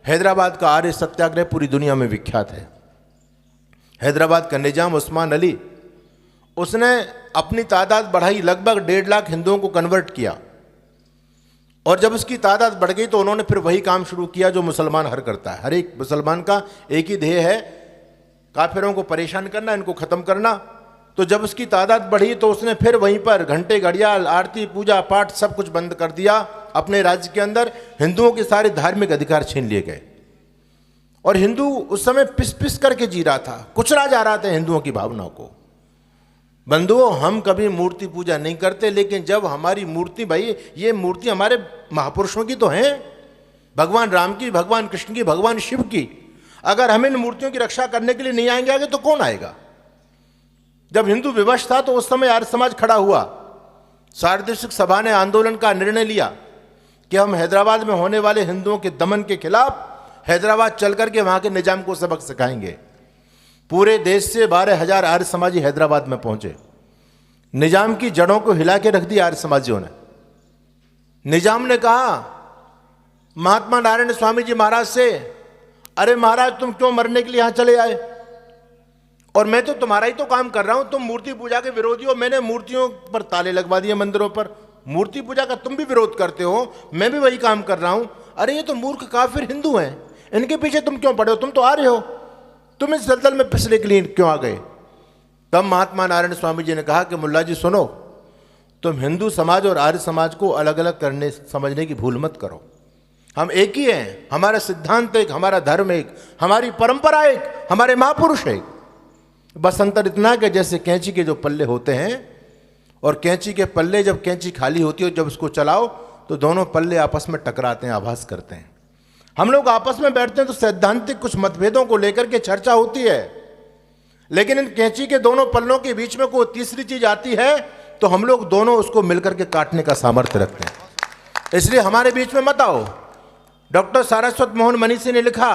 हैदराबाद का आर्य सत्याग्रह पूरी दुनिया में विख्यात है। हैदराबाद का निजाम उस्मान अली, उसने अपनी तादाद बढ़ाई, लगभग 1.5 लाख हिंदुओं को कन्वर्ट किया, और जब उसकी तादाद बढ़ गई तो उन्होंने फिर वही काम शुरू किया जो मुसलमान हर करता है। हर एक मुसलमान का एक ही ध्येय है, काफिरों को परेशान करना, इनको ख़त्म करना। तो जब उसकी तादाद बढ़ी तो उसने फिर वहीं पर घंटे, घड़ियाल, आरती, पूजा पाठ सब कुछ बंद कर दिया। अपने राज्य के अंदर हिंदुओं के सारे धार्मिक अधिकार छीन लिए गए, और हिंदू उस समय पिस पिस करके जी रहा था, कुचला जा रहा था हिंदुओं की भावनाओं को। बंधुओं, हम कभी मूर्ति पूजा नहीं करते, लेकिन जब हमारी मूर्ति, भाई ये मूर्ति हमारे महापुरुषों की तो हैं, भगवान राम की, भगवान कृष्ण की, भगवान शिव की। अगर हम इन मूर्तियों की रक्षा करने के लिए नहीं आएंगे आगे तो कौन आएगा? जब हिंदू विवश था तो उस समय आर्य समाज खड़ा हुआ। सार्वदेशिक सभा ने आंदोलन का निर्णय लिया कि हम हैदराबाद में होने वाले हिंदुओं के दमन के खिलाफ हैदराबाद चल करके वहां के निजाम को सबक सिखाएंगे। पूरे देश से 12,000 आर्य समाजी हैदराबाद में पहुंचे। निजाम की जड़ों को हिला के रख दिया आर्य समाजियों ने। निजाम ने कहा महात्मा नारायण स्वामी जी महाराज से, अरे महाराज तुम क्यों मरने के लिए यहां चले आए? और मैं तो तुम्हारा ही तो काम कर रहा हूं, तुम मूर्ति पूजा के विरोधी हो। मैंने मूर्तियों पर ताले लगवा दिए, मंदिरों पर। मूर्ति पूजा का तुम भी विरोध करते हो, मैं भी वही काम कर रहा हूं। अरे ये तो मूर्ख काफिर हिंदू हैं, इनके पीछे तुम क्यों पड़े हो? तुम तो आ रहे हो, तुम इस दलदल में पिसने के लिए क्यों आ गए? तब महात्मा नारायण स्वामी जी ने कहा कि मुल्ला जी सुनो, तुम हिंदू समाज और आर्य समाज को अलग अलग करने समझने की भूल मत करो। हम एक ही हैं, हमारा सिद्धांत एक, हमारा धर्म एक, हमारी परंपरा एक, हमारे महापुरुष एक। बस अंतर इतना कि जैसे कैंची के जो पल्ले होते हैं, और कैंची के पल्ले जब कैंची खाली होती है, जब उसको चलाओ तो दोनों पल्ले आपस में टकराते हैं, आभास करते हैं। हम लोग आपस में बैठते हैं तो सैद्धांतिक कुछ मतभेदों को लेकर के चर्चा होती है, लेकिन इन कैंची के दोनों पल्लों के बीच में कोई तीसरी चीज आती है तो हम लोग दोनों उसको मिलकर के काटने का सामर्थ्य रखते हैं। इसलिए हमारे बीच में मत आओ। डॉक्टर सारस्वत मोहन मनीषी ने लिखा,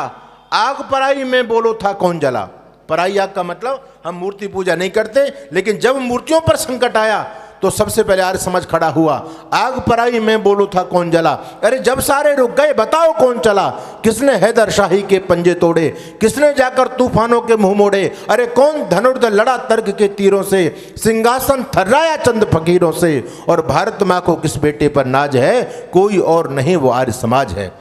आग पराई में बोलो था कौन जला। पराई आग का मतलब हम मूर्ति पूजा नहीं करते, लेकिन जब मूर्तियों पर संकट आया तो सबसे पहले आर्य समाज खड़ा हुआ। आग पराई में बोलो था कौन जला। अरे जब सारे रुक गए बताओ कौन चला। किसने हैदर शाही के पंजे तोड़े, किसने जाकर तूफानों के मुंह मोड़े। अरे कौन धनुर्धर लड़ा तर्क के तीरों से, सिंहासन थर्राया चंद फकीरों से। और भारत माँ को किस बेटे पर नाज है, कोई और नहीं वो आर्य समाज है।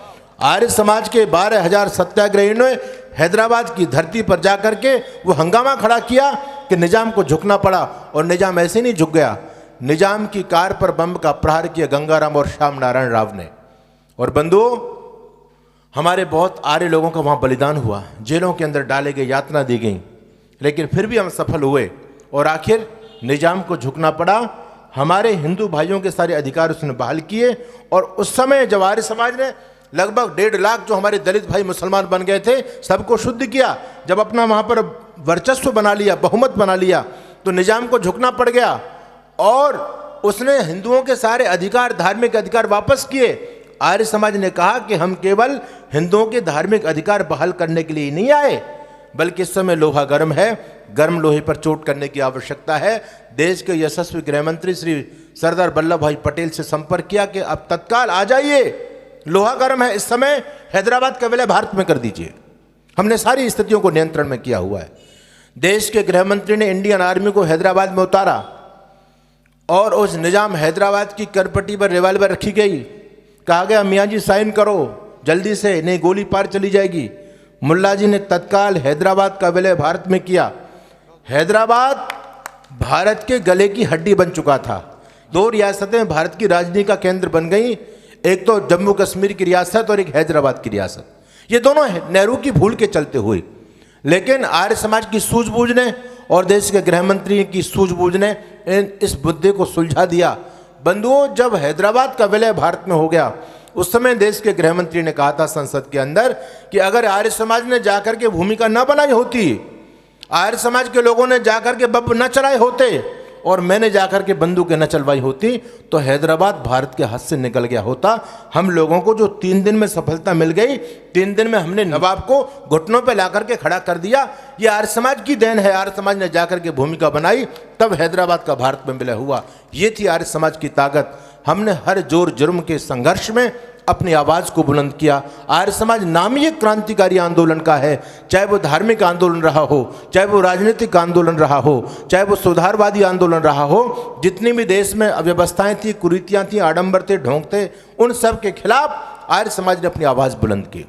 आर्य समाज के 12,000 सत्याग्रहियों ने हैदराबाद की धरती पर जाकर के वो हंगामा खड़ा किया कि निजाम को झुकना पड़ा, और निजाम ऐसे नहीं झुक गया। निजाम की कार पर बम का प्रहार किया गंगाराम और श्याम नारायण राव ने। और बंधुओं, हमारे बहुत आर्य लोगों का वहाँ बलिदान हुआ, जेलों के अंदर डाले गए, यातना दी गई, लेकिन फिर भी हम सफल हुए और आखिर निजाम को झुकना पड़ा। हमारे हिंदू भाइयों के सारे अधिकार उसने बहाल किए। और उस समय जब आर्य समाज ने लगभग 1.5 लाख जो हमारे दलित भाई मुसलमान बन गए थे सबको शुद्ध किया, जब अपना वहाँ पर वर्चस्व बना लिया, बहुमत बना लिया, तो निजाम को झुकना पड़ गया और उसने हिंदुओं के सारे अधिकार, धार्मिक अधिकार वापस किए। आर्य समाज ने कहा कि हम केवल हिंदुओं के धार्मिक अधिकार बहाल करने के लिए नहीं आए, बल्कि इस समय लोहा गर्म है, गर्म लोहे पर चोट करने की आवश्यकता है। देश के यशस्वी गृह मंत्री श्री सरदार वल्लभ भाई पटेल से संपर्क किया कि अब तत्काल आ जाइए, लोहा गर्म है, इस समय हैदराबाद का विलय भारत में कर दीजिए। हमने सारी स्थितियों को नियंत्रण में किया हुआ है। देश के गृह मंत्री ने इंडियन आर्मी को हैदराबाद में उतारा और उस निजाम हैदराबाद की करपट्टी पर रिवाल्वर रखी गई। कहा गया मियाँ जी साइन करो जल्दी से, नहीं गोली पार चली जाएगी। मुल्ला जी ने तत्काल हैदराबाद का विलय भारत में किया। हैदराबाद भारत के गले की हड्डी बन चुका था। 2 रियासतें भारत की राजनीति का केंद्र बन गई, एक तो जम्मू कश्मीर की रियासत और एक हैदराबाद की रियासत। ये दोनों नेहरू की भूल के चलते हुए, लेकिन आर्य समाज की सूझबूझ ने और देश के गृह मंत्री की सूझबूझ ने इस मुद्दे को सुलझा दिया। बंधुओं, जब हैदराबाद का विलय भारत में हो गया, उस समय देश के गृह मंत्री ने कहा था संसद के अंदर कि अगर आर्य समाज ने जाकर के भूमिका न बनाई होती, आर्य समाज के लोगों ने जाकर के बम न चलाए होते और मैंने जाकर के बंदूकें न चलवाई होती, तो हैदराबाद भारत के हाथ से निकल गया होता। हम लोगों को जो 3 दिन में सफलता मिल गई, 3 दिन में हमने नवाब को घुटनों पे ला करके खड़ा कर दिया, ये आर्य समाज की देन है। आर्य समाज ने जाकर के भूमिका बनाई, तब हैदराबाद का भारत में विलय हुआ। ये थी आर्य समाज की ताकत। हमने हर जोर जुर्म के संघर्ष में अपनी आवाज़ को बुलंद किया। आर्य समाज नाम ही एक क्रांतिकारी आंदोलन का है, चाहे वो धार्मिक आंदोलन रहा हो, चाहे वो राजनीतिक आंदोलन रहा हो, चाहे वो सुधारवादी आंदोलन रहा हो। जितनी भी देश में अव्यवस्थाएं थी, कुरीतियाँ थी, आडंबर थे, ढोंग थे, उन सब के खिलाफ आर्य समाज ने अपनी आवाज़ बुलंद की।